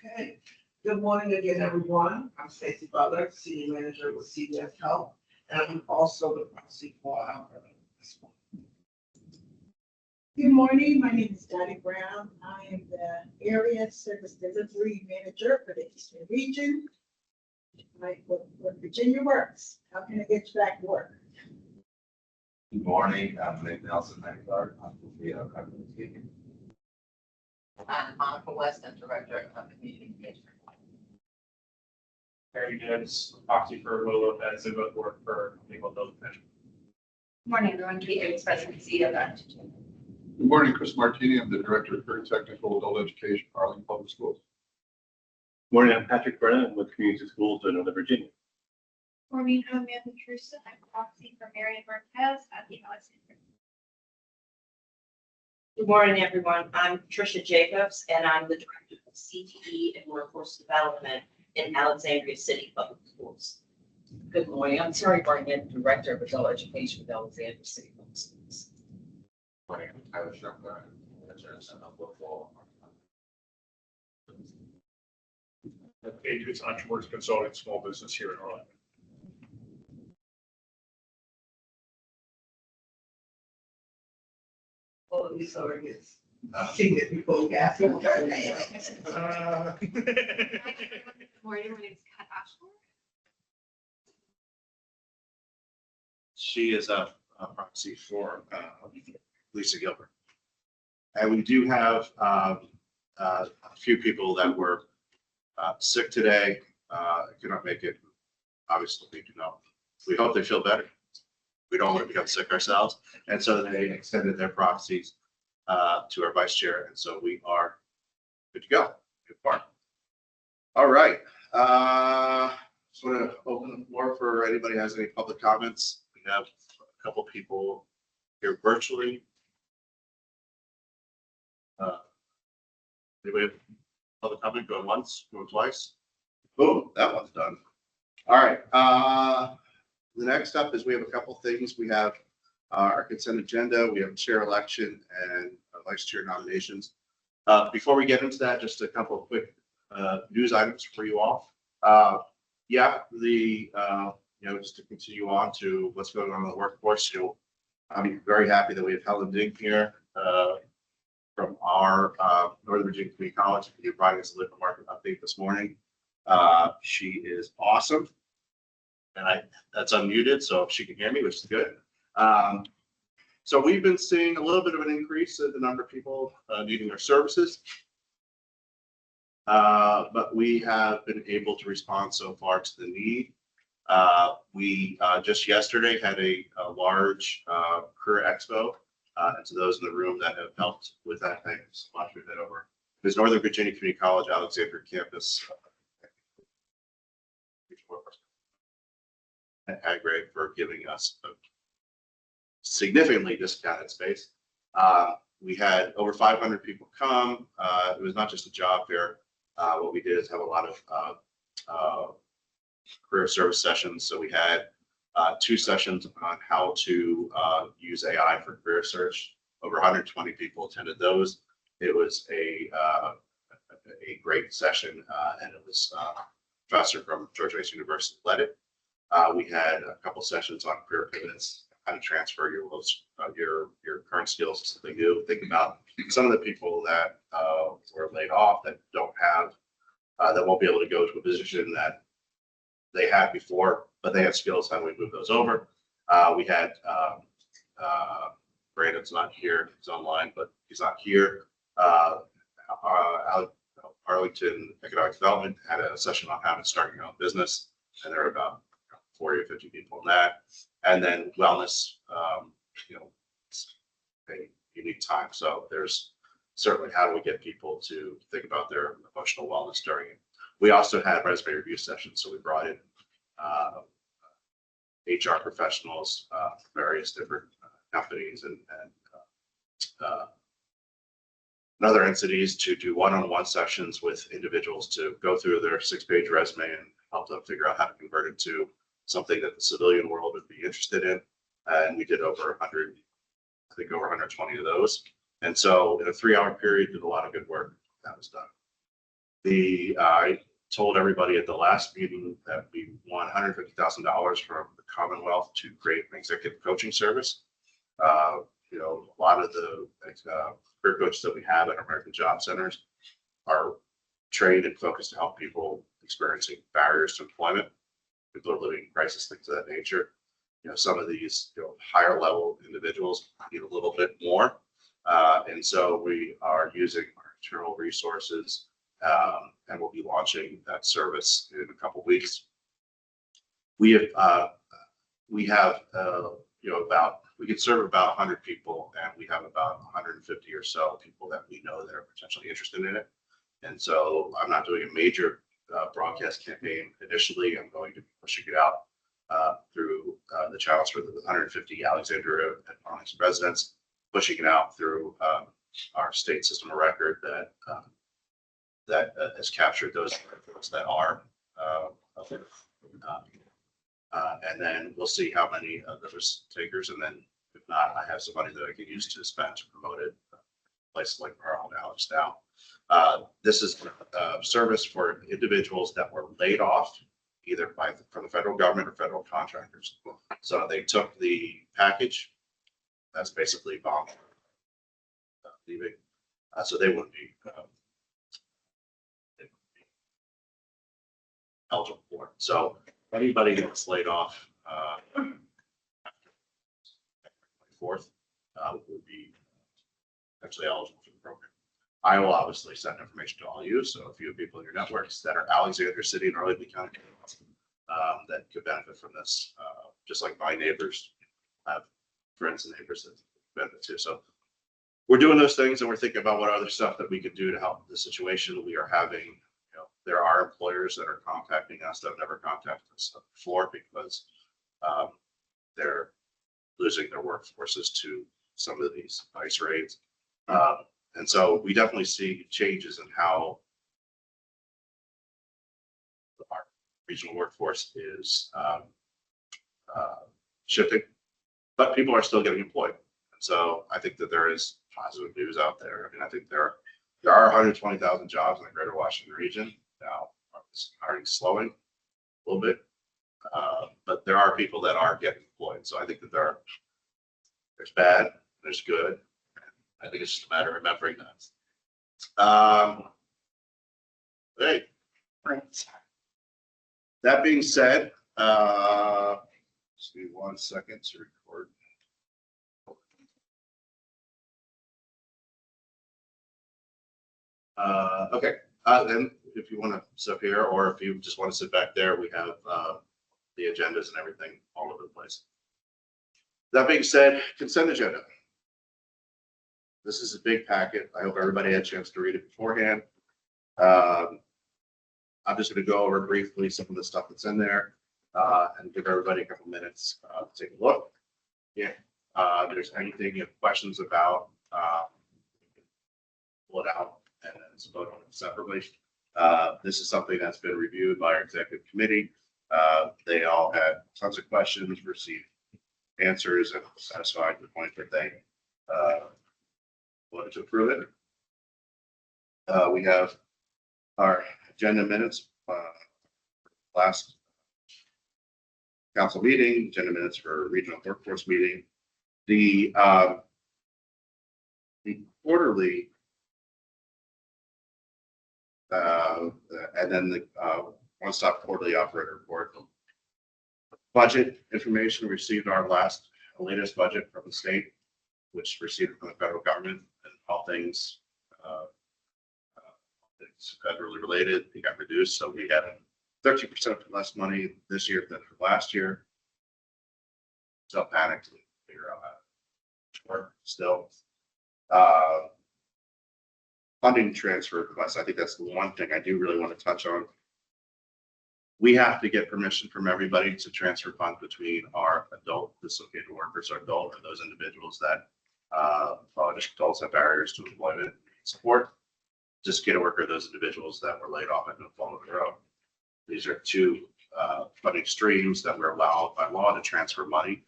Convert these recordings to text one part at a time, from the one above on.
Okay. Good morning again, everyone. I'm Stacey Butler, Senior Manager with CVS Health, and I'm also the proxy for our this morning. Good morning. My name is Dottie Brown. I am the Area Service Delivery Manager for the Eastern Region. What Virginia works. How can I get you back to work? Good morning, I'm Nick Nelson, Vanguard. I'm the team. I'm Monica West, and Director of Community Engagement. Harry Gibbs, proxy for Will Lopez, and both work for Legal Development. Good morning, everyone. Kate Davis, President and CEO of Arlington. Good morning, Chris Martini. I'm the Director of Career Technical Adult Education, Arlington Public Schools. Good morning, I'm Patrick Brennan with Community Schools in Northern Virginia. Morning, I'm Amanda Trusa. I'm proxy for Marion Marquez at the Alexandria. Good morning, everyone. I'm Tricia Jacobs, and I'm the Director of CTE and Workforce Development in Alexandria City Public Schools. Good morning. I'm Terry Barnett, Director of Adult Education with Alexandria City Public Schools. Morning, I'm Tyler Shumpert, football. Patriots Entrepreneurs Consulting, small business here in Arlington. All of these surrogates. Seen it before, gas. Good morning, my name is Kat Ashmore. She is a proxy for Lisa Gilbert. And we do have a few people that were sick today, could not make it. Obviously, we do not. We hope they feel better. We don't want to become sick ourselves. And so they extended their proxies to our vice chair. And so we are good to go. Good part. All right. Just want to open the floor for anybody who has any public comments. We have a couple people here virtually. Anybody have public comment going once, going twice? Boom, that one's done. All right. The next up is we have a couple things. We have our consent agenda. We have chair election and vice chair nominations. Before we get into that, just a couple of quick news items for you all. Just to continue on to what's going on in the workforce. I'm very happy that we have Helen Ding here from our Northern Virginia Community College, providing us a labor market update this morning. She is awesome. And that's unmuted, so she can hear me, which is good. So we've been seeing a little bit of an increase in the number of people needing our services. But we have been able to respond so far to the need. We just yesterday had a large career expo. And to those in the room that have helped with that, thanks so much. We've been over. There's Northern Virginia Community College, Alexandria campus. Grade for giving us a significantly discounted space. We had over 500 people come. It was not just a job fair. What we did is have a lot of career service sessions. So we had 2 sessions on how to use AI for career search. Over 120 people attended those. It was a great session, and it was a professor from George Mason University led it. We had a couple sessions on career pivots, how to transfer your current skills to something new. Think about some of the people that were laid off that don't have, that won't be able to go to a position that they had before, but they have skills. How do we move those over? We had Brandon's not here; he's online, but he's not here. Arlington Economic Development had a session on how to start your own business, and there are about 40 or 50 people in that. And then wellness, it's a unique time. So there's certainly how do we get people to think about their emotional wellness during it. We also had resume review sessions. So we brought in HR professionals, various different companies and other entities to do one-on-one sessions with individuals to go through their 6-page resume and help them figure out how to convert it to something that the civilian world would be interested in. And we did over 100, I think over 120 of those. And so in a 3-hour period, did a lot of good work that was done. I told everybody at the last meeting that we won $150,000 from the Commonwealth to create an executive coaching service. You know, a lot of the career coaches that we have at American Job Centers are trained and focused to help people experiencing barriers to employment, people are living in crisis, things of that nature. You know, some of these, you know, higher level individuals need a little bit more. And so we are using our internal resources, and we'll be launching that service in a couple of weeks. We have, you know, we can serve about 100 people, and we have about 150 or so people that we know that are potentially interested in it. And so I'm not doing a major broadcast campaign initially. I'm going to be pushing it out through the channels for the 150 Alexandria-Arlington residents, pushing it out through our state system of record that has captured those that are and then we'll see how many of those takers, and then if not, I have some money that I can use to spend to promote it. Places like our own Alex now. This is a service for individuals that were laid off either from the federal government or federal contractors. So they took the package. That's basically voluntary leaving. So they wouldn't be eligible for it. So anybody that's laid off fourth would be actually eligible for the program. I will obviously send information to all you. So if you have people in your networks that are Alexandria City and Arlington County that could benefit from this, just like my neighbors, I have friends and neighbors that benefit too. So we're doing those things, and we're thinking about what other stuff that we could do to help the situation. We are having, you know, there are employers that are contacting us that have never contacted us before because they're losing their workforces to some of these ICE raids. And so we definitely see changes in how our regional workforce is shifting, but people are still getting employed. And so I think that there is positive news out there. I mean, I think there are 120,000 jobs in the greater Washington region. Now, it's already slowing a little bit, but there are people that are getting employed. So I think that there's bad, there's good. I think it's just a matter of remembering that. Hey, that being said, just give me 1 second to record. Okay, then if you want to sit here, or if you just want to sit back there, we have the agendas and everything all over the place. That being said, consent agenda. This is a big packet. I hope everybody had a chance to read it beforehand. I'm just going to go over briefly some of the stuff that's in there and give everybody a couple minutes to take a look. Yeah, if there's anything you have questions about, pull it out and then it's vote on it separately. This is something that's been reviewed by our executive committee. They all had tons of questions, received answers, and satisfied the point that they wanted to approve it. We have our agenda minutes, last council meeting, agenda minutes for regional workforce meeting. The quarterly, and then the one-stop quarterly operator report. Budget information, received our latest budget from the state, which received from the federal government, and all things it's federally related. They got reduced, so we had 13% less money this year than from last year. So panicked to figure out how to work still. Funding transfer requests. I think that's the one thing I do really want to touch on. We have to get permission from everybody to transfer funds between our adult dislocated workers, or adult, or those individuals that adults have barriers to employment and support. Dislocated worker, those individuals that were laid off and don't follow the road. These are two funding streams that we're allowed by law to transfer money,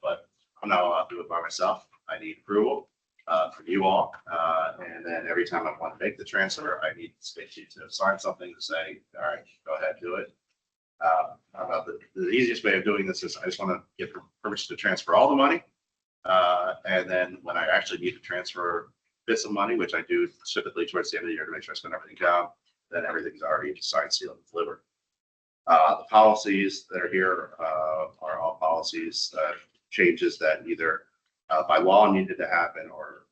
but I'm not allowed to do it by myself. I need approval. for you all. And then every time I want to make the transfer, I need Stacy to sign something to say, all right, go ahead, do it. The easiest way of doing this is I just want to get permission to transfer all the money. And then when I actually need to transfer bits of money, which I do typically towards the end of the year to make sure I spend everything down, then everything's already signed, sealed, and delivered. The policies that are here are all policies, changes that either by law needed to happen or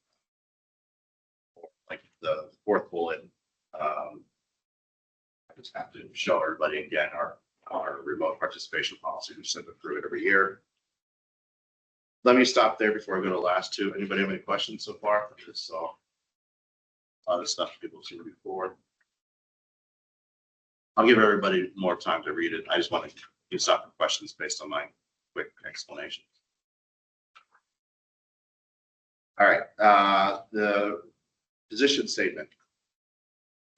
like the fourth bullet. I just have to show everybody again our remote participation policy. We send it through it every year. Let me stop there before I go to the last two. Anybody have any questions so far? Just saw a lot of stuff people have seen before. I'll give everybody more time to read it. I just want to give some questions based on my quick explanation. All right, the position statement.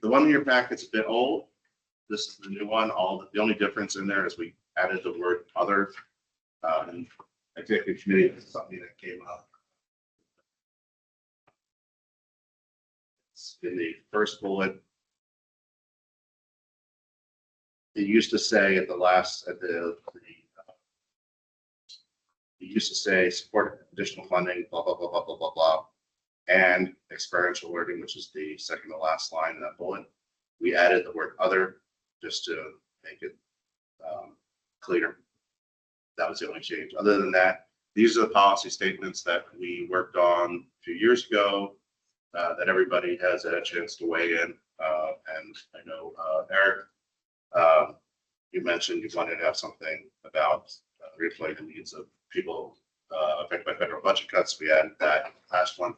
The one in your packet's a bit old. This is the new one. The only difference in there is we added the word other. And executive committee is something that came up. It's in the first bullet. It used to say at the last, it used to say support additional funding, blah, blah, blah, blah, blah, blah, blah. And experiential learning, which is the second to last line in that bullet. We added the word other just to make it cleaner. That was the only change. Other than that, these are the policy statements that we worked on a few years ago that everybody has had a chance to weigh in. And I know Eric, you mentioned you wanted to have something about reflecting the needs of people affected by federal budget cuts. We added that last one.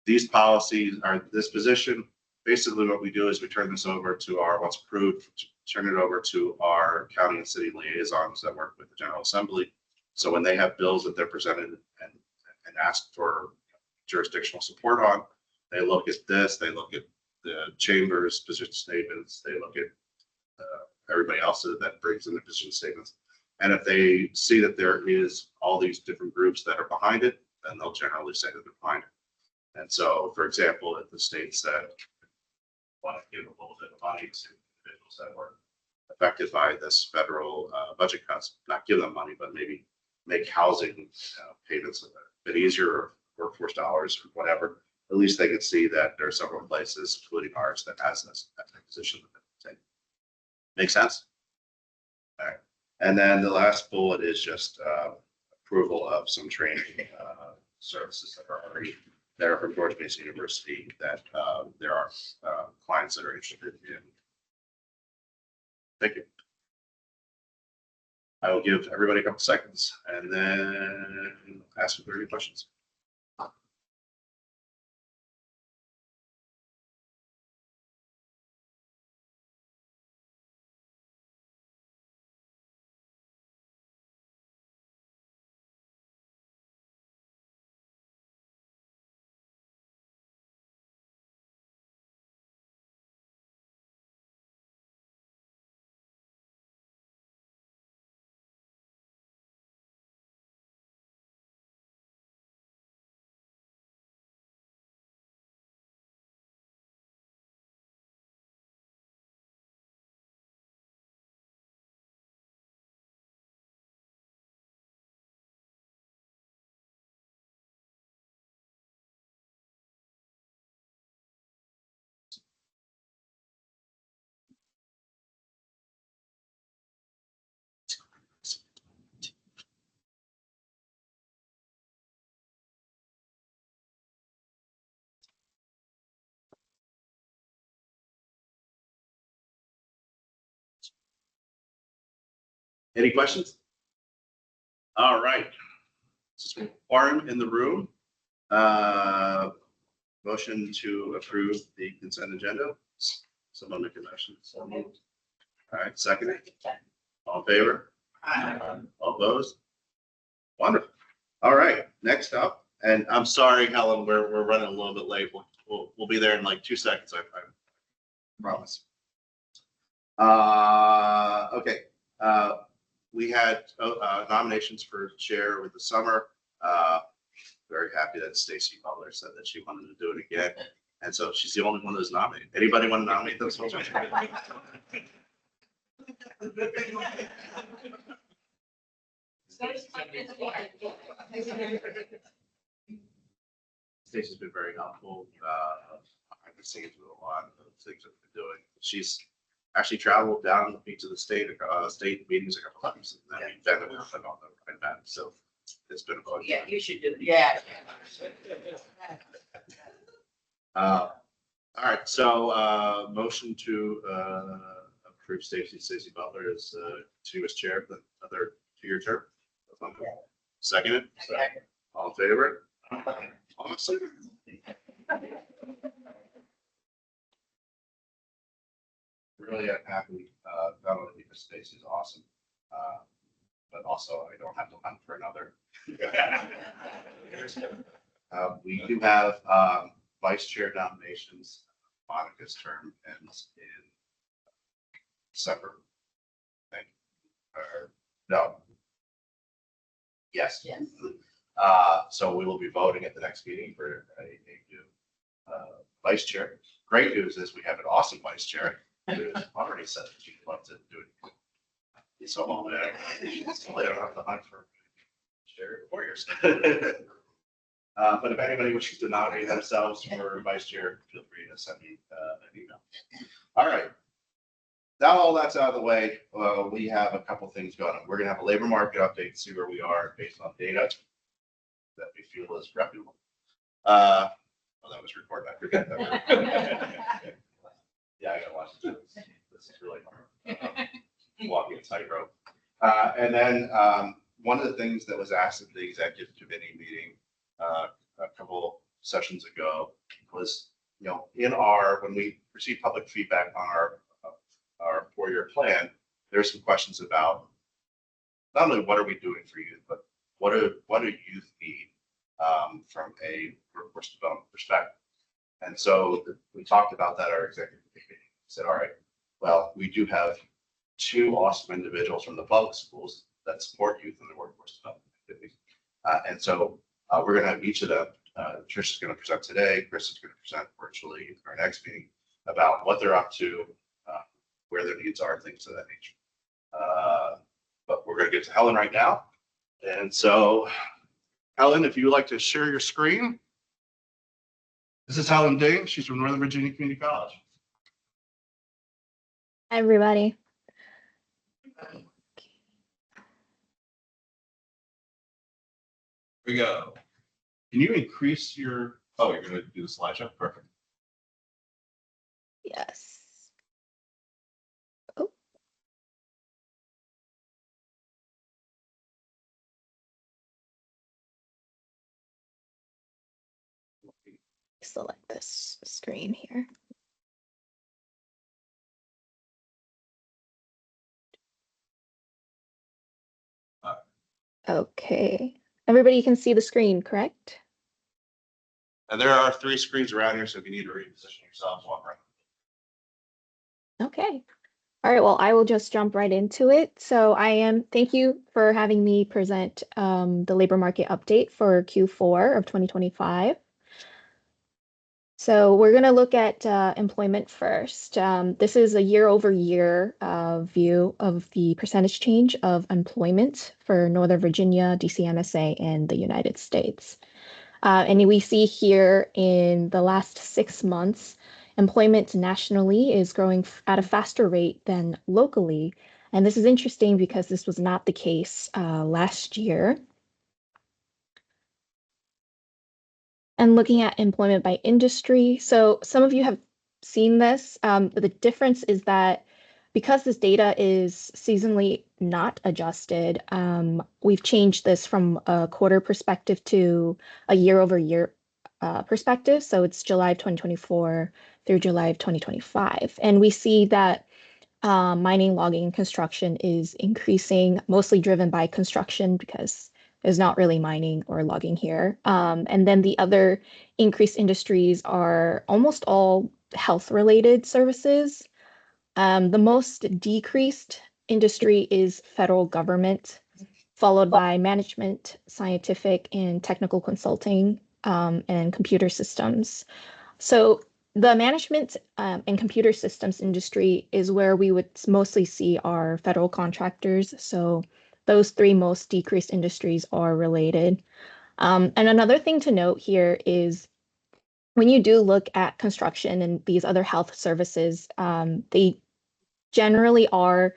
These policies are this position. Basically what we do is we turn this over to our, once approved, turn it over to our county and city liaisons that work with the General Assembly. So when they have bills that they're presented and asked for jurisdictional support on, they look at this, they look at the chamber's position statements, they look at everybody else that brings in the position statements. And if they see that there is all these different groups that are behind it, then they'll generally say that they're behind it. And so, for example, if the states that want to give a little bit of money to individuals that were affected by this federal budget cuts, not give them money, but maybe make housing payments a bit easier, or workforce dollars or whatever, at least they can see that there are several places, including ours, that has this position. Make sense? All right. And then the last bullet is just approval of some training services that are already there from George Mason University that there are clients that are interested in. Thank you. I will give everybody a couple seconds and then ask if there are any questions. Any questions? All right. Quorum in the room. Motion to approve the consent agenda. Someone make a motion. So moved. All right, second. All in favor? Aye. All opposed? Wonderful. All right, next up, and I'm sorry, Helen, we're running a little bit late. We'll be there in like 2 seconds. I promise. Okay. We had nominations for chair with the summer. very happy that Stacy Butler said that she wanted to do it again. And so she's the only one that's nominated. Anybody want to nominate themselves? Stacy's been very helpful. I've been seeing through a lot of things that we're doing. She's actually traveled down to the state meetings a couple times. And then we've been on the event. So it's been a fun. Yeah, you should do it. Yeah. All right, so motion to approve Stacy Butler as continuous chair for another 2-year term. Second it? All in favor? Awesome. Really happy, not only because Stacy's awesome, but also I don't have to hunt for another. We do have vice chair nominations. Monica's term ends in December. I think. Or no. Yes. Yes. So we will be voting at the next meeting for a new vice chair. Great news is we have an awesome vice chair who already said that she'd love to do it. So I don't have to hunt for chair warriors. But if anybody wishes to nominate themselves for vice chair, feel free to send me an email. All right. Now all that's out of the way, we have a couple things going on. We're going to have a labor market update, see where we are based on data that we feel is reputable. That was recorded. I forget that. Yeah, I gotta watch this. This is really hard. Walking a tightrope. And then one of the things that was asked at the executive committee meeting a couple sessions ago was, when we receive public feedback on our 4-year plan, there's some questions about not only what are we doing for youth, but what do youth need from a workforce development perspective. And so we talked about that at our executive committee. Said, all right, well, we do have 2 awesome individuals from the public schools that support youth in the workforce development activities. And so we're going to have each of them. Trish is going to present today. Chris is going to present virtually in our next meeting about what they're up to, where their needs are, things of that nature. But we're going to get to Helen right now. And so, Helen, if you would like to share your screen. This is Helen Ding. She's from Northern Virginia Community College. Hi, everybody. Here we go. Can you increase your, you're going to do the slideshow? Perfect. Yes. Oh. Select this screen here. Okay. Everybody can see the screen, correct? And there are 3 screens around here, so if you need to reposition yourself, walk around. Okay. All right, well, I will just jump right into it. So thank you for having me present the labor market update for Q4 of 2025. So we're going to look at employment first. This is a year-over-year view of the percentage change of employment for Northern Virginia, DC MSA, and the United States. And we see here in the last 6 months, employment nationally is growing at a faster rate than locally. And this is interesting because this was not the case last year. And looking at employment by industry. So some of you have seen this. But the difference is that because this data is seasonally not adjusted, we've changed this from a quarter perspective to a year-over-year perspective. So it's July of 2024 through July of 2025. And we see that mining, logging, and construction is increasing, mostly driven by construction because there's not really mining or logging here. And then the other increased industries are almost all health-related services. The most decreased industry is federal government followed by management, scientific, and technical consulting, and computer systems. So the management and computer systems industry is where we would mostly see our federal contractors. So those three most decreased industries are related. And another thing to note here is when you do look at construction and these other health services, they generally are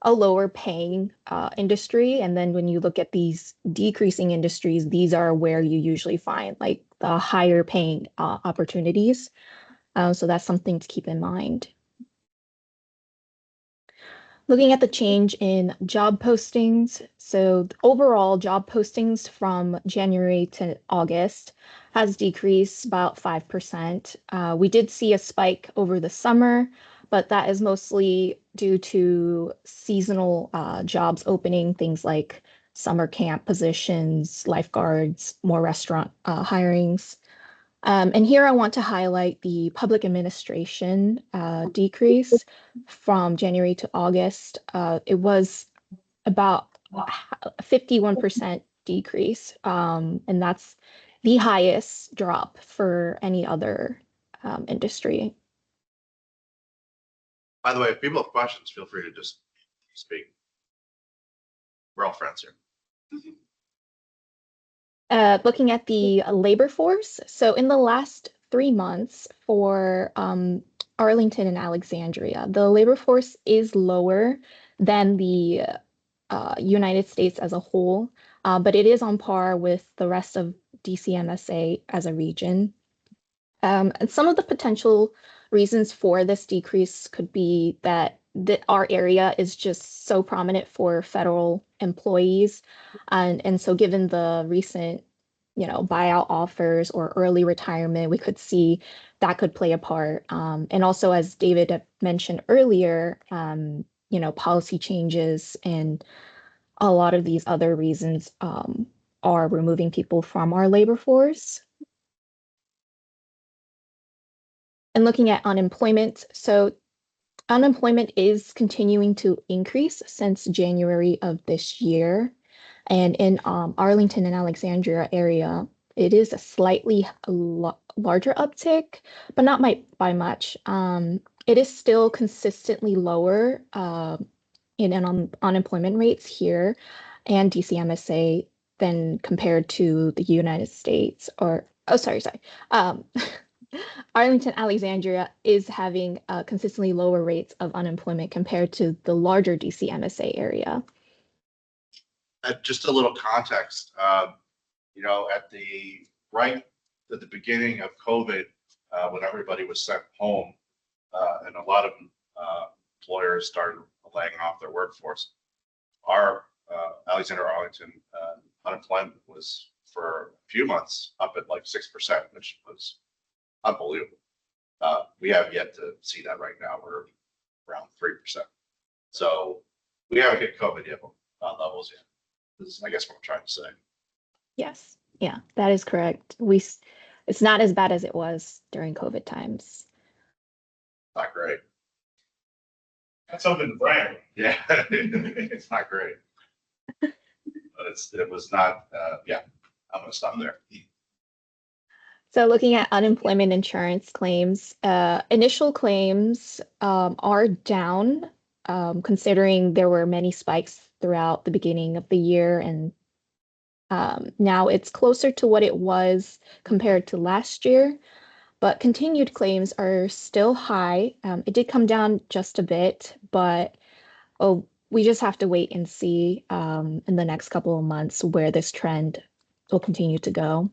a lower paying industry. And then when you look at these decreasing industries, these are where you usually find like the higher paying opportunities. So that's something to keep in mind. Looking at the change in job postings. So overall job postings from January to August has decreased about 5%. We did see a spike over the summer, but that is mostly due to seasonal jobs opening, things like summer camp positions, lifeguards, more restaurant hirings. And here I want to highlight the public administration decrease from January to August. It was about a 51% decrease, and that's the highest drop for any other industry. By the way, if people have questions, feel free to just speak. We're all friends here. Looking at the labor force, so in the last 3 months for Arlington and Alexandria, the labor force is lower than the United States as a whole, but it is on par with the rest of DCMSA as a region. And some of the potential reasons for this decrease could be that our area is just so prominent for federal employees. And so given the recent, buyout offers or early retirement, we could see that could play a part. And also, as David had mentioned earlier, policy changes and a lot of these other reasons are removing people from our labor force. And looking at unemployment, so unemployment is continuing to increase since January of this year. And in Arlington and Alexandria area, it is a slightly larger uptick, but not by much. It is still consistently lower in unemployment rates here and DCMSA than compared to the United States Arlington, Alexandria is having consistently lower rates of unemployment compared to the larger DC MSA area. Just a little context, at the beginning of COVID, when everybody was sent home, and a lot of employers started laying off their workforce, our Alexandria-Arlington unemployment was for a few months up at like 6%, which was unbelievable. We have yet to see that right now. We're around 3%. So we haven't hit COVID yet levels yet. This is, I guess, what I'm trying to say. Yes, yeah, that is correct. It's not as bad as it was during COVID times. Not great. That's something to brag. Yeah, it's not great. But it was not. Yeah, I'm going to stop there. So looking at unemployment insurance claims, initial claims are down, considering there were many spikes throughout the beginning of the year. And now it's closer to what it was compared to last year. But continued claims are still high. It did come down just a bit, but we just have to wait and see in the next couple of months where this trend will continue to go.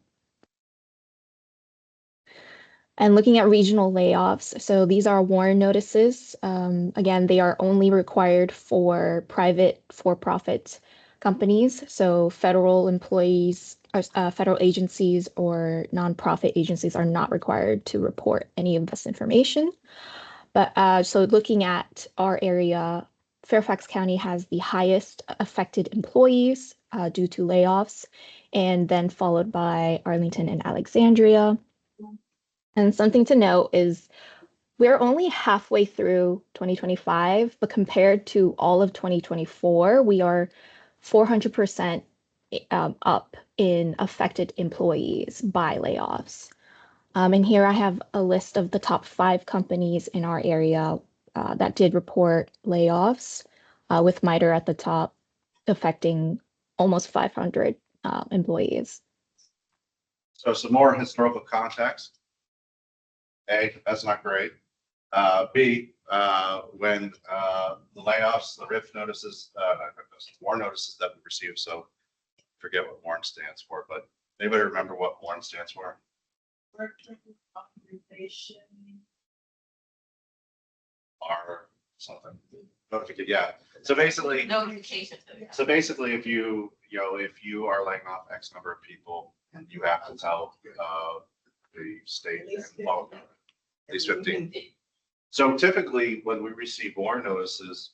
And looking at regional layoffs, so these are warn notices. Again, they are only required for private for-profit companies. So federal employees, federal agencies or nonprofit agencies are not required to report any of this information. But so looking at our area, Fairfax County has the highest affected employees due to layoffs, and then followed by Arlington and Alexandria. And something to note is we're only halfway through 2025, but compared to all of 2024, we are 400% up in affected employees by layoffs. And here I have a list of the top 5 companies in our area that did report layoffs, with MITRE at the top, affecting almost 500 employees. So some more historical context. A, that's not great. B, when the layoffs, the RIF notices, WARN notices that we received, so forget what WARN stands for, but anybody remember what WARN stands for? Workers' Authorization. R something. Notification, yeah. So basically, Notification. if you are laying off X number of people, and you have to tell the state At least and local, at least 15. So typically, when we receive WARN notices,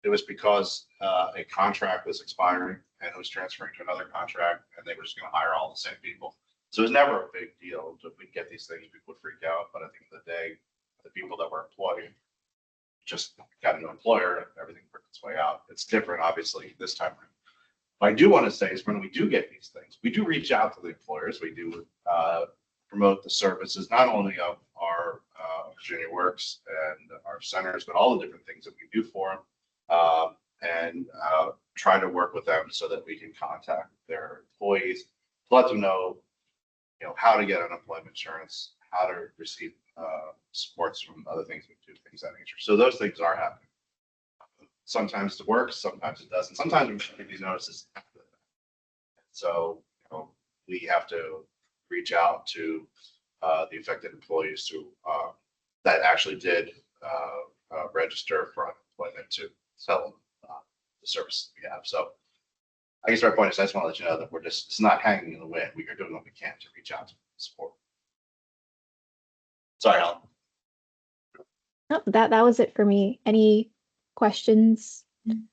it was because a contract was expiring and it was transferring to another contract, and they were just going to hire all the same people. So it was never a big deal. If we get these things, people would freak out. But at the end of the day, the people that were employed just got a new employer, and everything worked its way out. It's different, obviously, this time around. What I do want to say is when we do get these things, we do reach out to the employers. We do promote the services, not only of our Virginia Works and our centers, but all the different things that we do for them, and try to work with them so that we can contact their employees to let them know, how to get unemployment insurance, how to receive supports from other things, we do things of that nature. So those things are happening. Sometimes it works, sometimes it doesn't. Sometimes we get these notices after the fact. So we have to reach out to the affected employees who that actually did register for unemployment to sell them the services we have. So I guess my point is, I just want to let you know that it's not hanging in the wind. We are doing what we can to reach out to support. Sorry, Alan. Oh, that was it for me. Any questions? You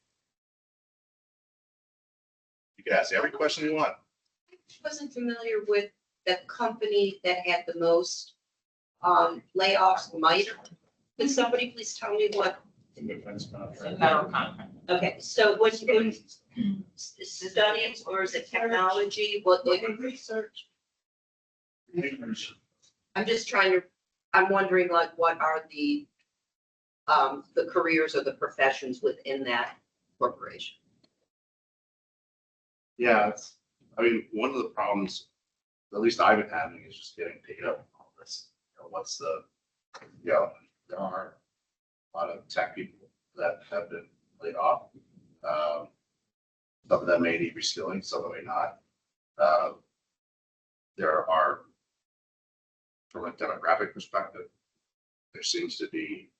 can ask every question you want. I wasn't familiar with the company that had the most layoffs, MITRE. Could somebody please tell me what? Federal contract. Okay, so what you studies, or is it technology? What Research. I'm wondering, like, what are the careers or the professions within that corporation? Yeah, one of the problems, at least I've been having, is just getting data on all this. What's there are a lot of tech people that have been laid off. Some of them may need reskilling, some of them may not. There are, from a demographic perspective, there seems to be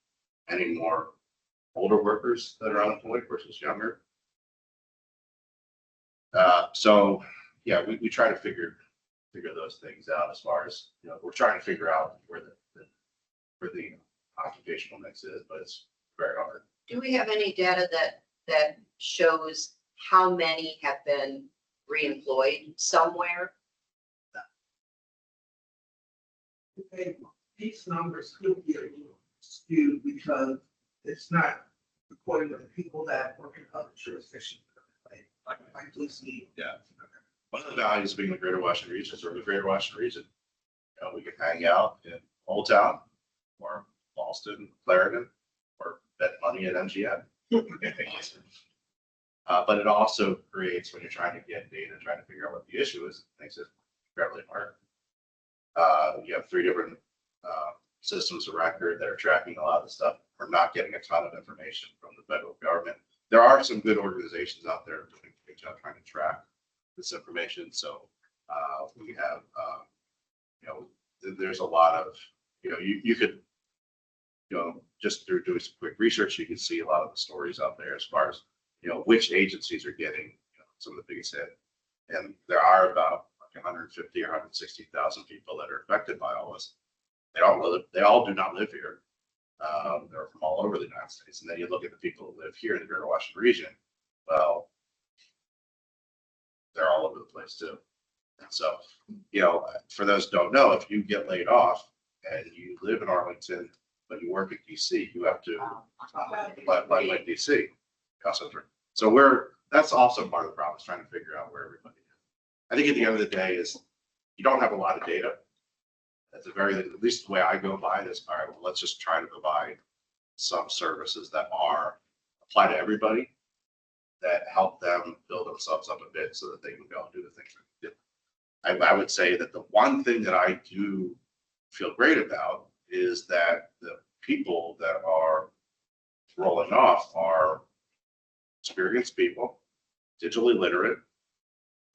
many more older workers that are unemployed versus younger. So yeah, we try to figure those things out as far as, we're trying to figure out where the occupational mix is, but it's very hard. Do we have any data that shows how many have been reemployed somewhere? These numbers could be a little skewed because it's not according to the people that work in other jurisdictions. Like police need. Yeah. One of the values of being the Greater Washington region is we're the Greater Washington region. We can hang out in Old Town or Boston, Clarendon, or bet money at MGM. But it also creates, when you're trying to get data, trying to figure out what the issue is, it makes it fairly hard. You have 3 different systems of record that are tracking a lot of the stuff. We're not getting a ton of information from the federal government. There are some good organizations out there doing a good job trying to track this information. So we have, there's a lot of, you could, just through doing some quick research, you can see a lot of the stories out there as far as, which agencies are getting some of the biggest hit. And there are about 150 or 160,000 people that are affected by all this. They all do not live here. They're from all over the United States. And then you look at the people who live here in the Greater Washington region. Well, they're all over the place too. And so, for those who don't know, if you get laid off and you live in Arlington, but you work in DC, you have to apply in DC. Also, So that's also part of the problem, is trying to figure out where everybody is. I think at the end of the day is you don't have a lot of data. At least the way I go by it is, all right, well, let's just try to provide some services that apply to everybody, that help them build themselves up a bit so that they can go and do the things that they do. I would say that the one thing that I do feel great about is that the people that are rolling off are experienced people, digitally literate.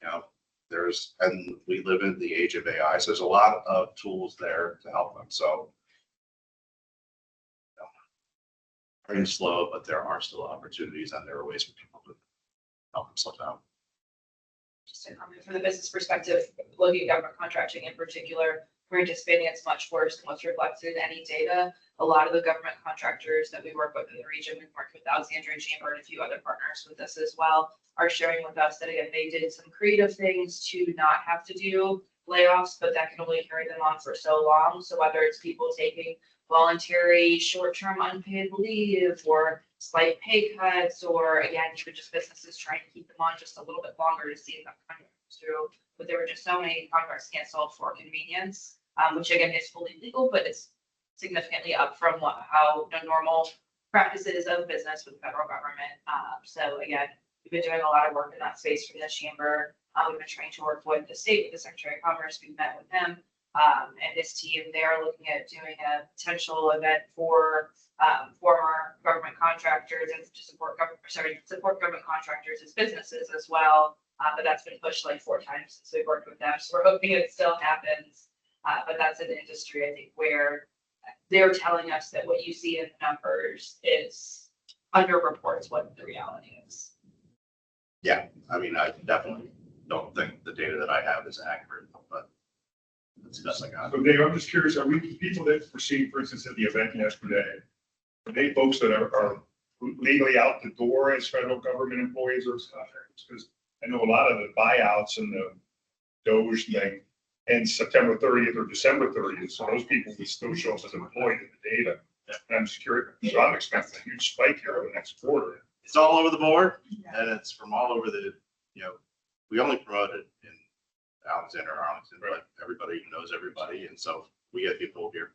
You know, and we live in the age of AI, so there's a lot of tools there to help them. So, you know, very slow, but there are still opportunities, and there are ways for people to help themselves out. Just a comment from the business perspective, looking at government contracting in particular, we're anticipating it's much worse than what's reflected in any data. A lot of the government contractors that we work with in the region, we've worked with Alexandria Chamber and a few other partners with us as well, are sharing with us that again, they did some creative things to not have to do layoffs, but that can only carry them on for so long. So whether it's people taking voluntary short-term unpaid leave or slight pay cuts, or again, even just businesses trying to keep them on just a little bit longer to see that contract through. But there were just so many contracts canceled for convenience, which again is fully legal, but it's significantly up from how the normal practice is of business with the federal government. So again, we've been doing a lot of work in that space for the chamber. We've been trying to work with the state, with the Secretary of Commerce. We've met with him and his team. They are looking at doing a potential event for former government contractors and to support government contractors as businesses as well. But that's been pushed like 4 times since we've worked with them. So we're hoping it still happens. But that's an industry, I think, where they're telling us that what you see in the numbers is underreports what the reality is. Yeah, I mean, I definitely don't think the data that I have is accurate, but that's the best I got. So Dave, I'm just curious, are we people that were seen, for instance, at the event yesterday, are they folks that are legally out the door as federal government employees or stuff? Because I know a lot of the buyouts and the Doge thing and September 30th or December 30th, so those people will still show up as employed in the data. And I'm just curious, so I'm expecting a huge spike here over the next quarter. It's all over the board, and it's from all over we only promoted in Alexandria-Arlington, but everybody knows everybody, and so we get people here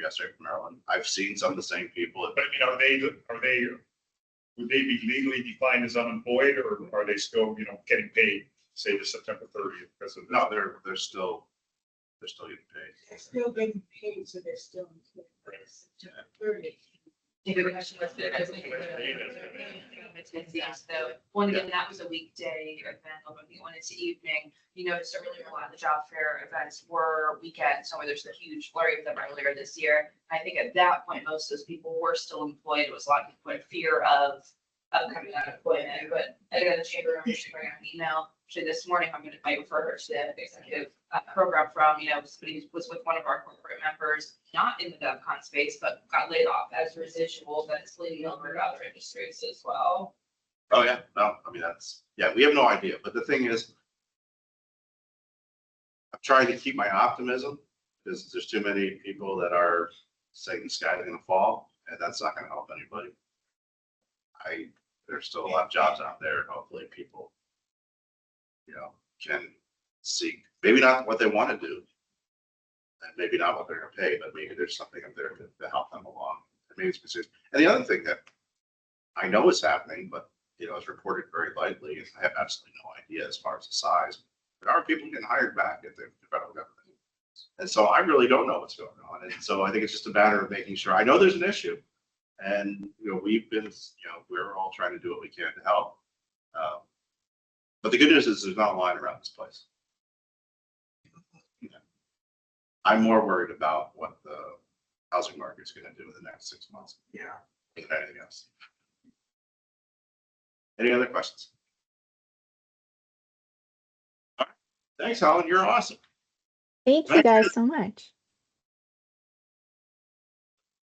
yesterday from Maryland. I've seen some of the same people. But I mean, would they be legally defined as unemployed, or are they still, getting paid, say, to September 30th? Because of this? No, they're still getting paid. They're still getting paid, so they're still employed. September 30th. The question was, so one again, that was a weekday event, although the one it's evening. You noticed earlier a lot of the job fair events were weekends, so there's a huge flurry of them earlier this year. I think at that point, most of those people were still employed. It was a lot of people in fear of coming out of employment. But again, the chamber members should bring out an email. Actually, this morning, I'm going to invite her to the executive program from, somebody was with one of our corporate members, not in the GovCon space, but got laid off as residual, that is bleeding over to other industries as well. Oh, yeah, no, I mean, we have no idea. But the thing is, I'm trying to keep my optimism because there's too many people that are saying the sky's going to fall, and that's not going to help anybody. There's still a lot of jobs out there, and hopefully people, can seek maybe not what they want to do, and maybe not what they're going to pay, but maybe there's something up there to help them along. And maybe it's specific. And the other thing that I know is happening, but it's reported very lightly, and I have absolutely no idea as far as the size. There are people getting hired back at the federal government. And so I really don't know what's going on. And so I think it's just a matter of making sure. I know there's an issue. And, we've been, we're all trying to do what we can to help. But the good news is there's not a line around this place. I'm more worried about what the housing market is going to do in the next 6 months. Yeah. Than anything else. Any other questions? All right. Thanks, Helen. You're awesome. Thank you guys so much.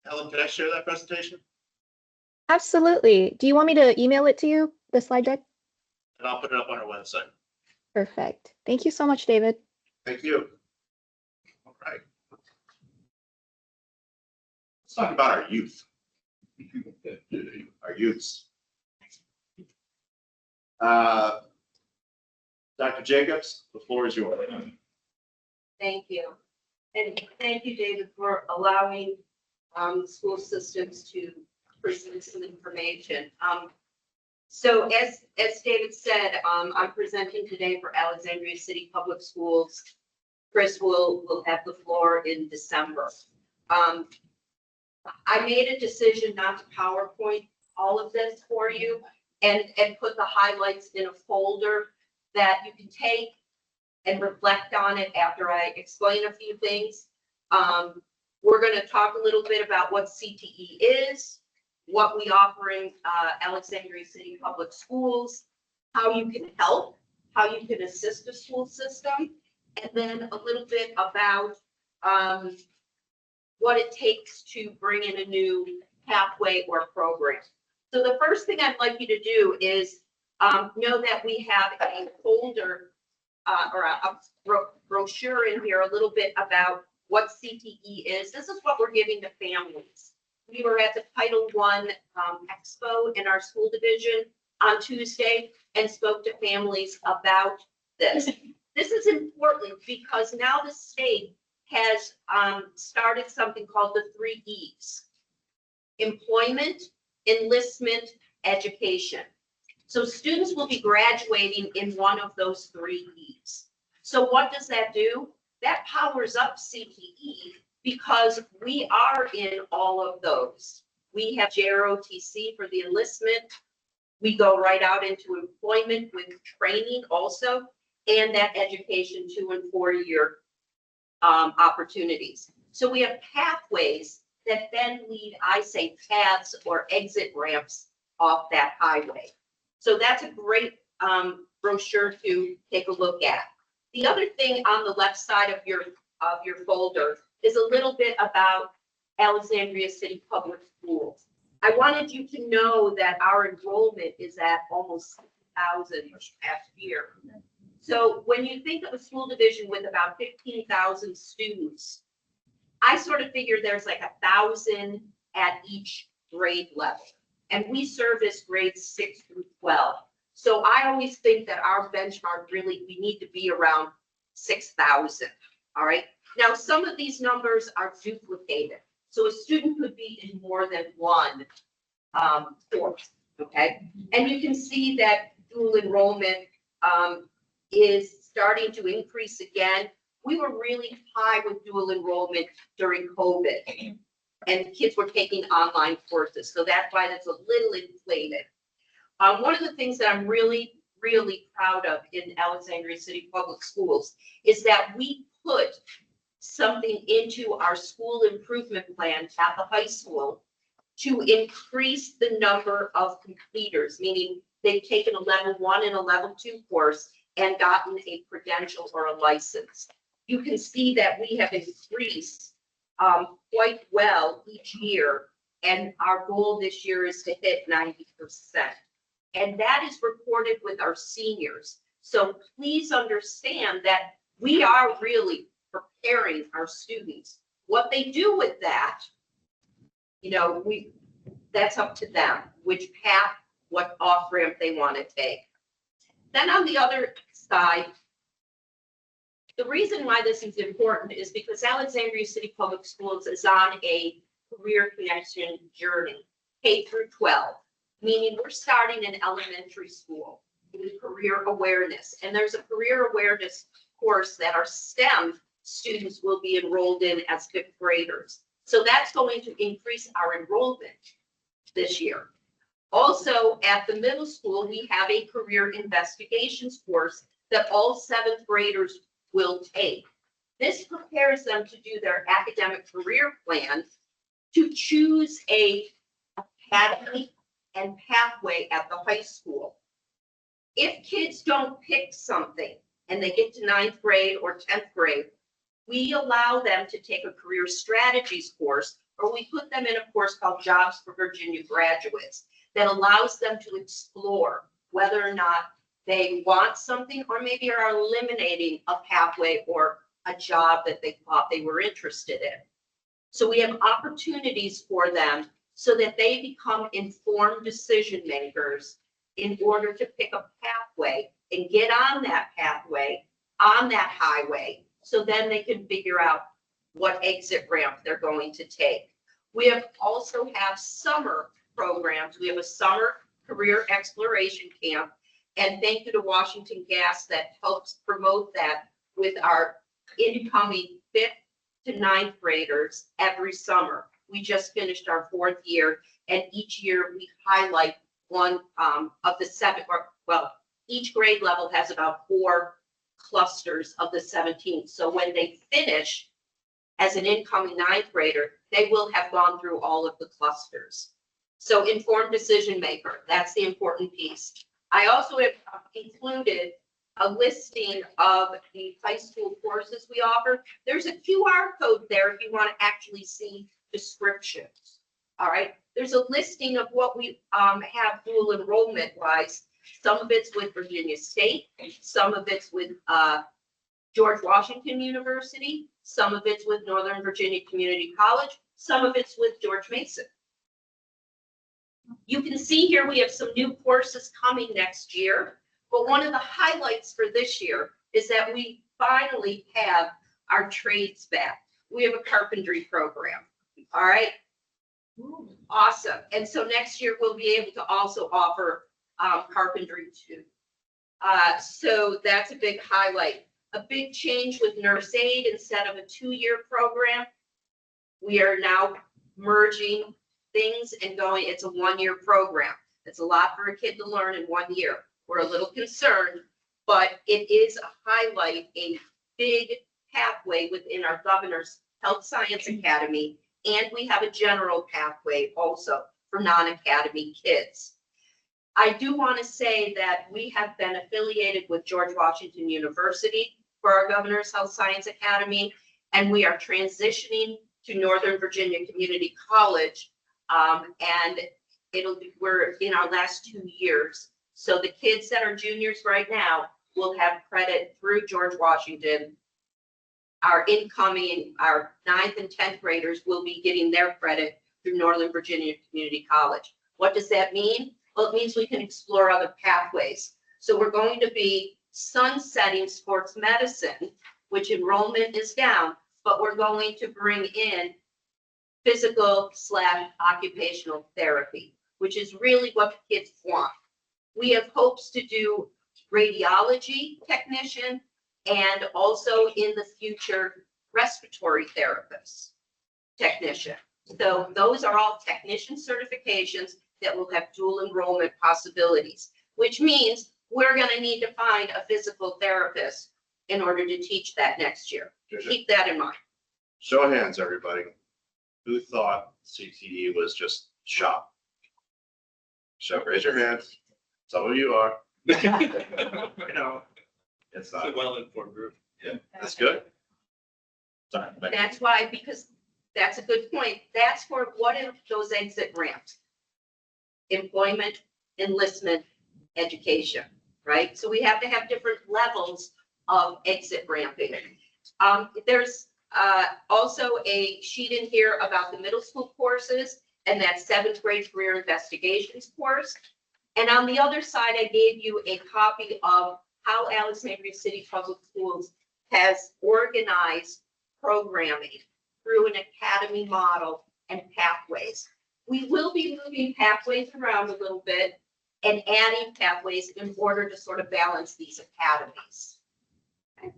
Helen, can I share that presentation? Absolutely. Do you want me to email it to you, the slide deck? And I'll put it up on our website. Perfect. Thank you so much, David. Thank you. All right. Let's talk about our youth. Our youths. Dr. Jacobs, the floor is yours. Thank you. And thank you, David, for allowing school systems to present some information. So as David said, I'm presenting today for Alexandria City Public Schools. Chris will have the floor in December. I made a decision not to PowerPoint all of this for you and put the highlights in a folder that you can take and reflect on it after I explain a few things. We're going to talk a little bit about what CTE is, what we offer in Alexandria City Public Schools, how you can help, how you can assist the school system, and then a little bit about what it takes to bring in a new pathway or program. So the first thing I'd like you to do is know that we have a folder or a brochure in here, a little bit about what CTE is. This is what we're giving to families. We were at the Title I Expo in our school division on Tuesday and spoke to families about this. This is important because now the state has started something called the 3 E's: employment, enlistment, education. So students will be graduating in one of those 3 E's. So what does that do? That powers up CTE because we are in all of those. We have JROTC for the enlistment. We go right out into employment with training also, and that education 2- and 4-year opportunities. So we have pathways that then lead, I say, paths or exit ramps off that highway. So that's a great brochure to take a look at. The other thing on the left side of your folder is a little bit about Alexandria City Public Schools. I wanted you to know that our enrollment is at almost 6,000 last year. So when you think of a school division with about 15,000 students, I sort of figure there's like 1,000 at each grade level. And we service grades 6 through 12. So I always think that our benchmark really, we need to be around 6,000. All right. Now, some of these numbers are duplicated. So a student could be in more than one course. Okay. And you can see that dual enrollment is starting to increase again. We were really high with dual enrollment during COVID, and kids were taking online courses. So that's why that's a little inflated. One of the things that I'm really, really proud of in Alexandria City Public Schools is that we put something into our school improvement plan at the high school to increase the number of completers, meaning they've taken a level 1 and a level 2 course and gotten a credential or a license. You can see that we have increased quite well each year, and our goal this year is to hit 90%. And that is recorded with our seniors. So please understand that we are really preparing our students. What they do with that, you know, that's up to them, which path, what off ramp they want to take. Then on the other side, the reason why this is important is because Alexandria City Public Schools is on a career connection journey, K through 12, meaning we're starting in elementary school with career awareness. And there's a career awareness course that our STEM students will be enrolled in as 5th graders. So that's going to increase our enrollment this year. Also, at the middle school, we have a career investigations course that all 7th graders will take. This prepares them to do their academic career plan, to choose a academy and pathway at the high school. If kids don't pick something and they get to 9th grade or 10th grade, we allow them to take a career strategies course, or we put them in a course called Jobs for Virginia Graduates that allows them to explore whether or not they want something, or maybe are eliminating a pathway or a job that they thought they were interested in. So we have opportunities for them so that they become informed decision makers in order to pick a pathway and get on that pathway, on that highway, so then they can figure out what exit ramp they're going to take. We have also have summer programs. We have a summer career exploration camp. And thank you to Washington Gas that helps promote that with our incoming 5th to 9th graders every summer. We just finished our 4th year, and each year we highlight one of the 7, or well, each grade level has about 4 clusters of the 17. So when they finish as an incoming 9th grader, they will have gone through all of the clusters. So informed decision maker, that's the important piece. I also have included a listing of the high school courses we offer. There's a QR code there if you want to actually see descriptions. All right, there's a listing of what we have dual enrollment wise. Some of it's with Virginia State, some of it's with George Washington University, some of it's with Northern Virginia Community College, some of it's with George Mason. You can see here we have some new courses coming next year, but one of the highlights for this year is that we finally have our trades back. We have a carpentry program, all right? Awesome. And so next year we'll be able to also offer carpentry too. So that's a big highlight. A big change with nurse aid, instead of a 2-year program, we are now merging things and going, it's a 1-year program. It's a lot for a kid to learn in 1 year. We're a little concerned, but it is a highlight, a big pathway within our Governor's Health Science Academy. And we have a general pathway also for non-academy kids. I do want to say that we have been affiliated with George Washington University for our Governor's Health Science Academy, and we are transitioning to Northern Virginia Community College, and we're in our last 2 years. So the kids that are juniors right now will have credit through George Washington. Our incoming, our 9th and 10th graders will be getting their credit through Northern Virginia Community College. What does that mean? Well, it means we can explore other pathways. So we're going to be sunsetting sports medicine, which enrollment is down, but we're going to bring in physical/occupational therapy, which is really what the kids want. We have hopes to do radiology technician and also in the future respiratory therapist technician. So those are all technician certifications that will have dual enrollment possibilities, which means we're going to need to find a physical therapist in order to teach that next year. Keep that in mind. Show of hands, everybody. Who thought CTE was just shop? Raise your hands. Some of you are. You know, it's not. It's a well-informed group. Yeah, that's good. Sorry. That's why, because that's a good point. That's for what are those exit ramps? Employment, enlistment, education, right? So we have to have different levels of exit ramping. There's also a sheet in here about the middle school courses and that 7th grade career investigations course. And on the other side, I gave you a copy of how Alexandria City Public Schools has organized programming through an academy model and pathways. We will be moving pathways around a little bit and adding pathways in order to sort of balance these academies. Okay.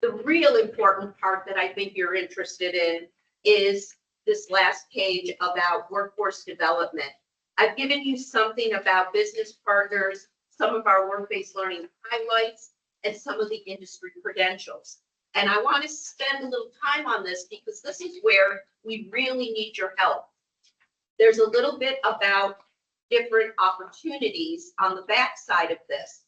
The real important part that I think you're interested in is this last page about workforce development. I've given you something about business partners, some of our work-based learning highlights, and some of the industry credentials. And I want to spend a little time on this because this is where we really need your help. There's a little bit about different opportunities on the back side of this.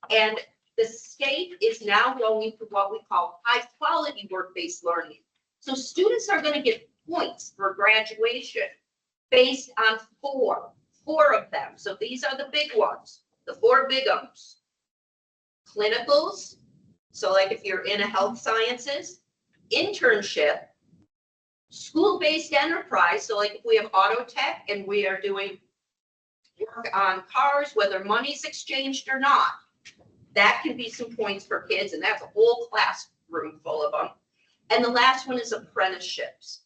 And the state is now going to what we call high quality work-based learning. So students are going to get points for graduation based on four of them. So these are the big ones, the 4 big ones. Clinicals, so like if you're in a health sciences, internship, school-based enterprise, so like if we have auto tech and we are doing work on cars, whether money's exchanged or not. That can be some points for kids, and that's a whole classroom full of them. And the last one is apprenticeships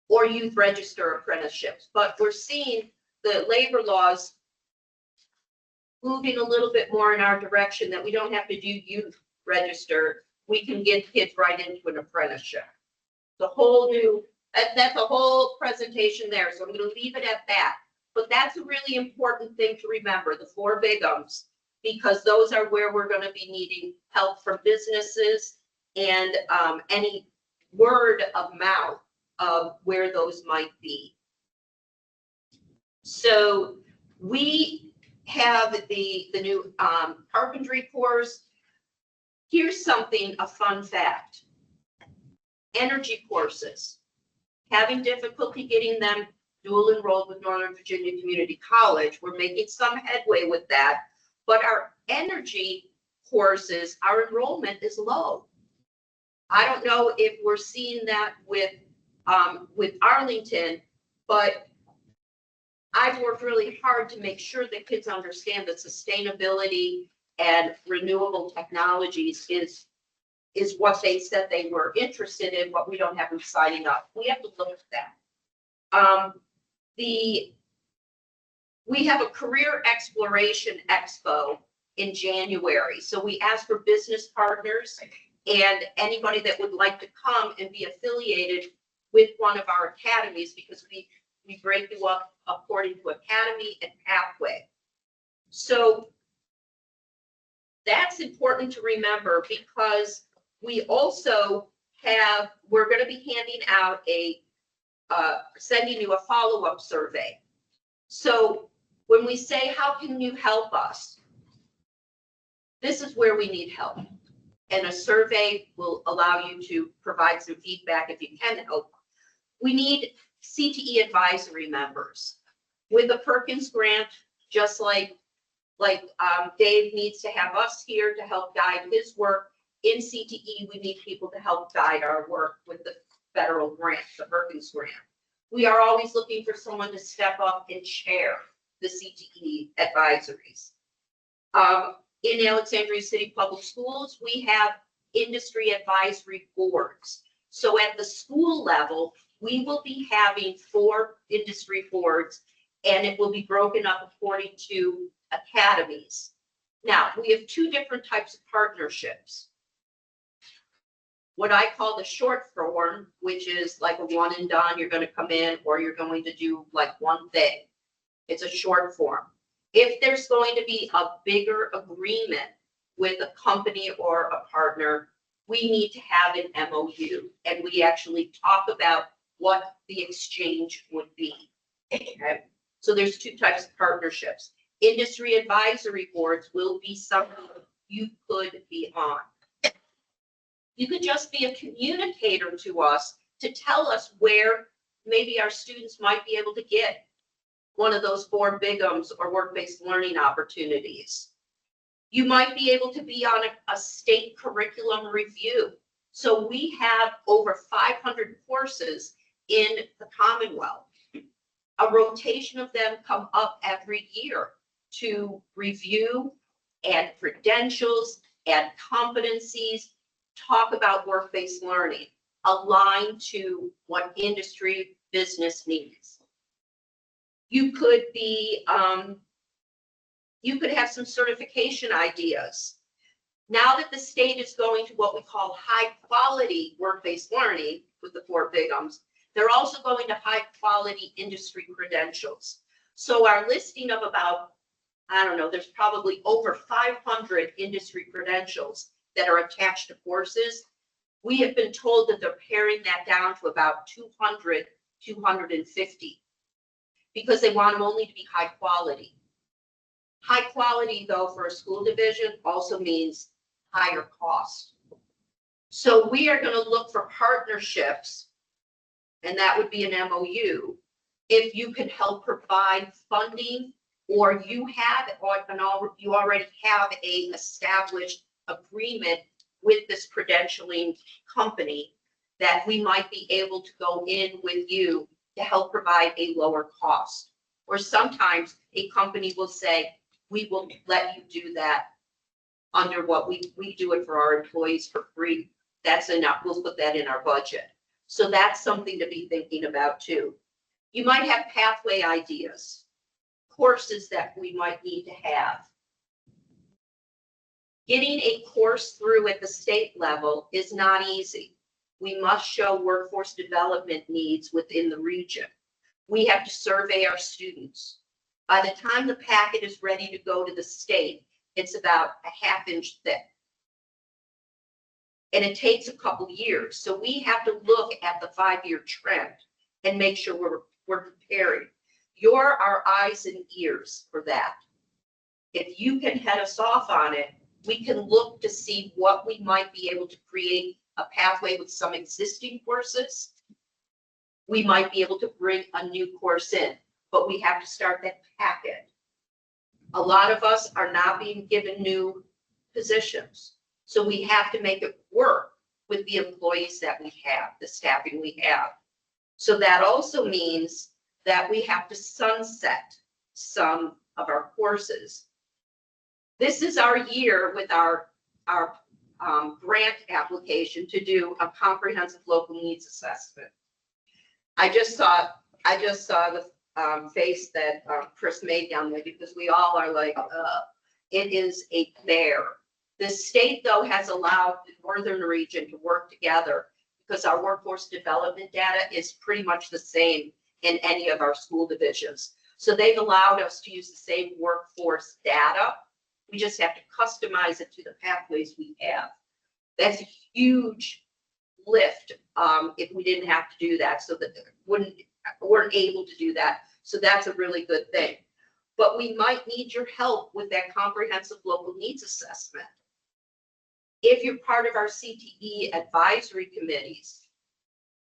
or youth register apprenticeships. But we're seeing the labor laws moving a little bit more in our direction, that we don't have to do youth register. We can get kids right into an apprenticeship. The whole new, that's a whole presentation there, so I'm going to leave it at that. But that's a really important thing to remember, the 4 big ums, because those are where we're going to be needing help from businesses and any word of mouth of where those might be. So we have the new carpentry course. Here's something, a fun fact. Energy courses, having difficulty getting them dual enrolled with Northern Virginia Community College. We're making some headway with that, but our energy courses, our enrollment is low. I don't know if we're seeing that with Arlington, but I've worked really hard to make sure that kids understand that sustainability and renewable technologies is what they said they were interested in, but we don't have them signing up. We have to look at that. We have a career exploration expo in January. So we ask for business partners and anybody that would like to come and be affiliated with one of our academies, because we break you up according to academy and pathway. So that's important to remember, because we also have, we're going to be handing out sending you a follow-up survey. So when we say, how can you help us? This is where we need help. And a survey will allow you to provide some feedback if you can help. We need CTE advisory members. With the Perkins grant, just like Dave needs to have us here to help guide his work, in CTE, we need people to help guide our work with the federal grant, the Perkins grant. We are always looking for someone to step up and chair the CTE advisories. In Alexandria City Public Schools, we have industry advisory boards. So at the school level, we will be having 4 industry boards, and it will be broken up according to academies. Now, we have 2 different types of partnerships. What I call the short form, which is like a one and done, you're going to come in or you're going to do like one thing. It's a short form. If there's going to be a bigger agreement with a company or a partner, we need to have an MOU, and we actually talk about what the exchange would be. Okay? So there's 2 types of partnerships. Industry advisory boards will be something you could be on. You could just be a communicator to us to tell us where maybe our students might be able to get one of those 4 big ums or work-based learning opportunities. You might be able to be on a state curriculum review. So we have over 500 courses in the Commonwealth. A rotation of them come up every year to review, add credentials, add competencies, talk about work-based learning, aligned to what industry business needs. You could be, you could have some certification ideas. Now that the state is going to what we call high quality work-based learning with the 4 big ums, they're also going to high quality industry credentials. So our listing of about, I don't know, there's probably over 500 industry credentials that are attached to courses. We have been told that they're paring that down to about 200, 250, because they want them only to be high quality. High quality, though, for a school division also means higher cost. So we are going to look for partnerships, and that would be an MOU. If you can help provide funding, or you have, you already have a established agreement with this credentialing company, that we might be able to go in with you to help provide a lower cost. Or sometimes a company will say, we will let you do that under what we do it for our employees for free. That's enough. We'll put that in our budget. So that's something to be thinking about too. You might have pathway ideas, courses that we might need to have. Getting a course through at the state level is not easy. We must show workforce development needs within the region. We have to survey our students. By the time the packet is ready to go to the state, it's about a ½ inch thick. And it takes a couple years. So we have to look at the 5-year trend and make sure we're preparing. You're our eyes and ears for that. If you can head us off on it, we can look to see what we might be able to create a pathway with some existing courses. We might be able to bring a new course in, but we have to start that packet. A lot of us are not being given new positions. So we have to make it work with the employees that we have, the staffing we have. So that also means that we have to sunset some of our courses. This is our year with our grant application to do a comprehensive local needs assessment. I just saw the face that Chris made down there, because we all are like, it is a bear. The state, though, has allowed the northern region to work together because our workforce development data is pretty much the same in any of our school divisions. So they've allowed us to use the same workforce data. We just have to customize it to the pathways we have. That's a huge lift if we didn't have to do that, so that weren't able to do that. So that's a really good thing. But we might need your help with that comprehensive local needs assessment. If you're part of our CTE advisory committees,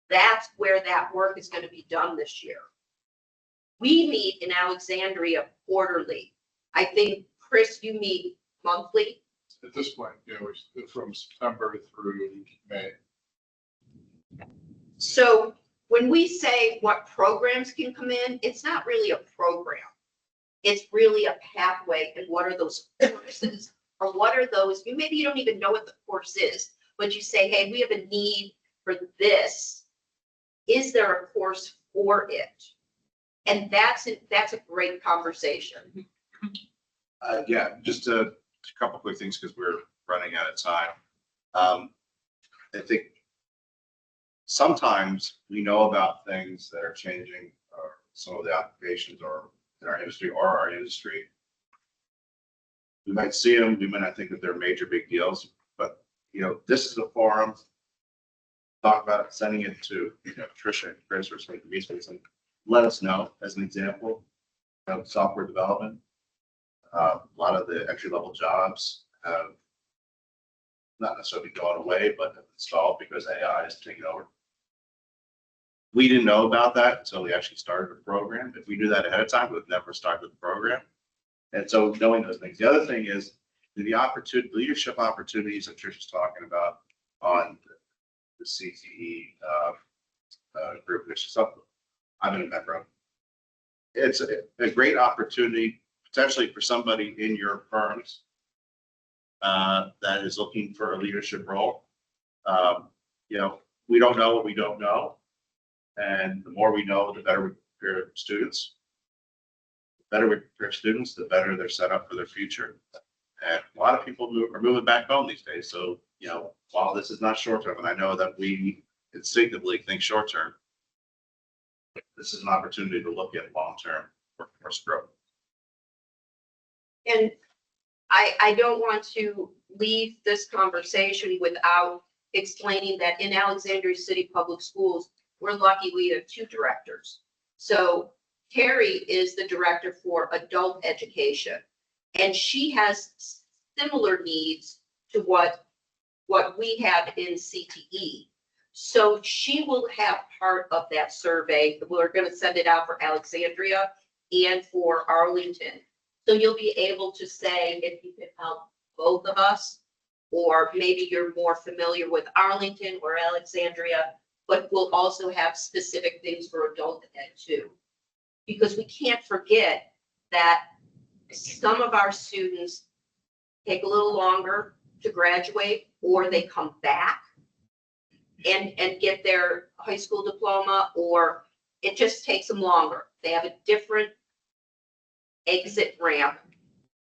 that's where that work is going to be done this year. We meet in Alexandria quarterly. I think, Chris, you meet monthly? At this point, yeah, we're from September through May. So when we say what programs can come in, it's not really a program. It's really a pathway, and what are those courses? Or what are those, maybe you don't even know what the course is, but you say, hey, we have a need for this. Is there a course for it? And that's a great conversation. Yeah, just a couple quick things because we're running out of time. I think sometimes we know about things that are changing, or some of the applications or in our industry or our industry. We might see them, we might not think that they're major big deals, but this is a forum. Talk about it, sending it to Tricia and Chris or something, and let us know as an example of software development. A lot of the entry-level jobs have not necessarily gone away, but have installed because AI is taking over. We didn't know about that until we actually started the program. If we knew that ahead of time, we would never started the program. And so knowing those things. The other thing is the leadership opportunities that Trish is talking about on the CTE group, which is something I'm in a member of. It's a great opportunity potentially for somebody in your firms that is looking for a leadership role. We don't know what we don't know. And the more we know, the better we prepare students. The better we prepare students, the better they're set up for their future. And a lot of people are moving back home these days. So, while this is not short term, and I know that we instinctively think short term, this is an opportunity to look at long term workforce growth. And I don't want to leave this conversation without explaining that in Alexandria City Public Schools, we're lucky we have 2 directors. So Terry is the director for adult education, and she has similar needs to what we have in CTE. So she will have part of that survey. We're going to send it out for Alexandria and for Arlington. So you'll be able to say if you can help both of us, or maybe you're more familiar with Arlington or Alexandria, but we'll also have specific things for adult ed too. Because we can't forget that some of our students take a little longer to graduate, or they come back and get their high school diploma, or it just takes them longer. They have a different exit ramp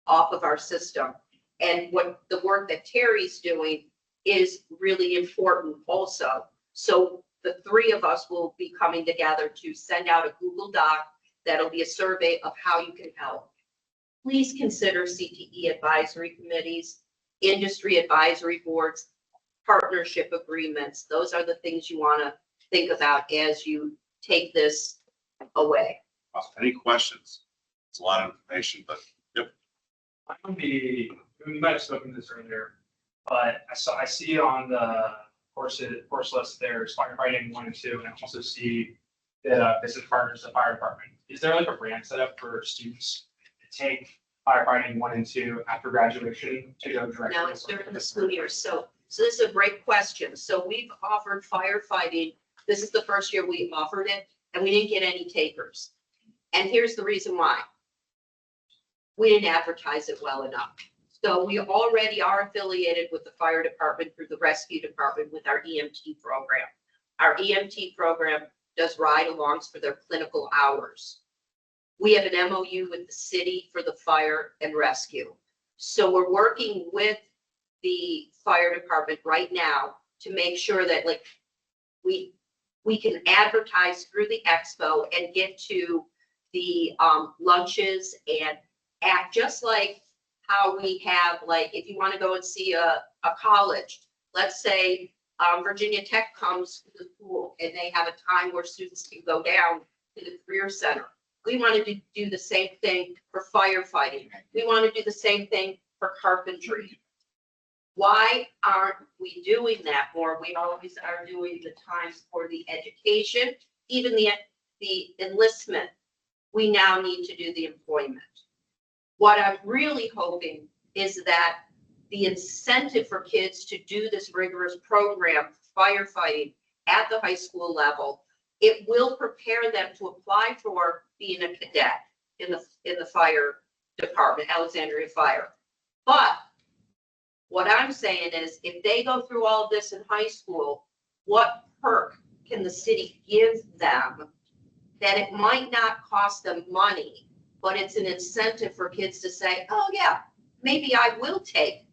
off of our system. And what the work that Terry's doing is really important also. So the three of us will be coming together to send out a Google Doc that'll be a survey of how you can help. Please consider CTE advisory committees, industry advisory boards, partnership agreements. Those are the things you want to think about as you take this away. Any questions? It's a lot of information, but I would be, we might have spoken to this earlier, but I see on the course list there's firefighting 1 and 2, and I also see the business partners, the fire department. Is there like a brand set up for students to take firefighting 1 and 2 after graduation to go directly? No, it's during the school year. So this is a great question. So we've offered firefighting. This is the first year we offered it, and we didn't get any takers. And here's the reason why. We didn't advertise it well enough. So we already are affiliated with the fire department through the rescue department with our EMT program. Our EMT program does ride-alongs for their clinical hours. We have an MOU with the city for the fire and rescue. So we're working with the fire department right now to make sure that like we can advertise through the expo and get to the lunches and act just like how we have, like, if you want to go and see a college, let's say Virginia Tech comes to the school and they have a time where students can go down to the career center. We wanted to do the same thing for firefighting. We want to do the same thing for carpentry. Why aren't we doing that more? We always are doing the times for the education, even the enlistment. We now need to do the employment. What I'm really hoping is that the incentive for kids to do this rigorous program, firefighting at the high school level, it will prepare them to apply for being a cadet in the fire department, Alexandria Fire. But what I'm saying is, if they go through all of this in high school, what perk can the city give them that it might not cost them money, but it's an incentive for kids to say, oh yeah, maybe I will take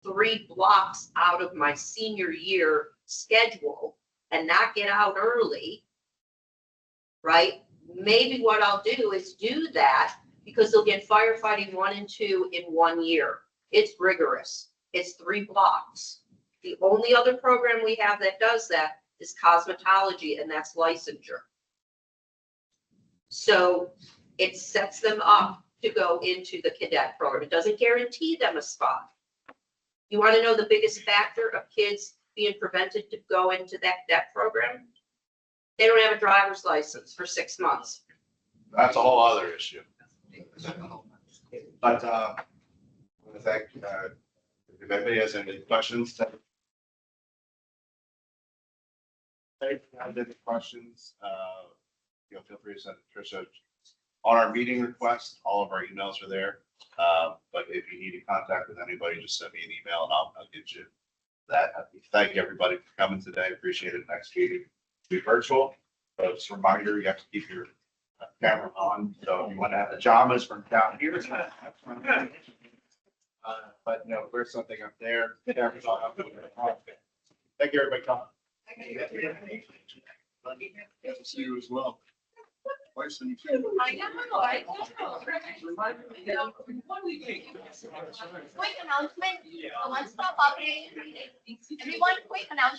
3 blocks out of my senior year schedule and not get out early, right? Maybe what I'll do is do that because they'll get firefighting 1 and 2 in 1 year. It's rigorous. It's 3 blocks. The only other program we have that does that is cosmetology, and that's licensure. So it sets them up to go into the cadet program. It doesn't guarantee them a spot. You want to know the biggest factor of kids being prevented to go into that cadet program? They don't have a driver's license for 6 months. that's a whole other issue. But I want to thank, if anybody has any questions. If you have any questions, feel free to send it to Tricia. On our meeting request, all of our emails are there. But if you need to contact with anybody, just send me an email and I'll get you that. Thank everybody for coming today. Appreciate it. Next meeting will be virtual. But just a reminder, you have to keep your camera on. So if you want to have pajamas from down here, it's not. But there's something up there. Camera's on up. Thank you, everybody. Come. Good to see you as well. Twice in I know. Quick announcement, the one-stop update. Everyone, quick announcement.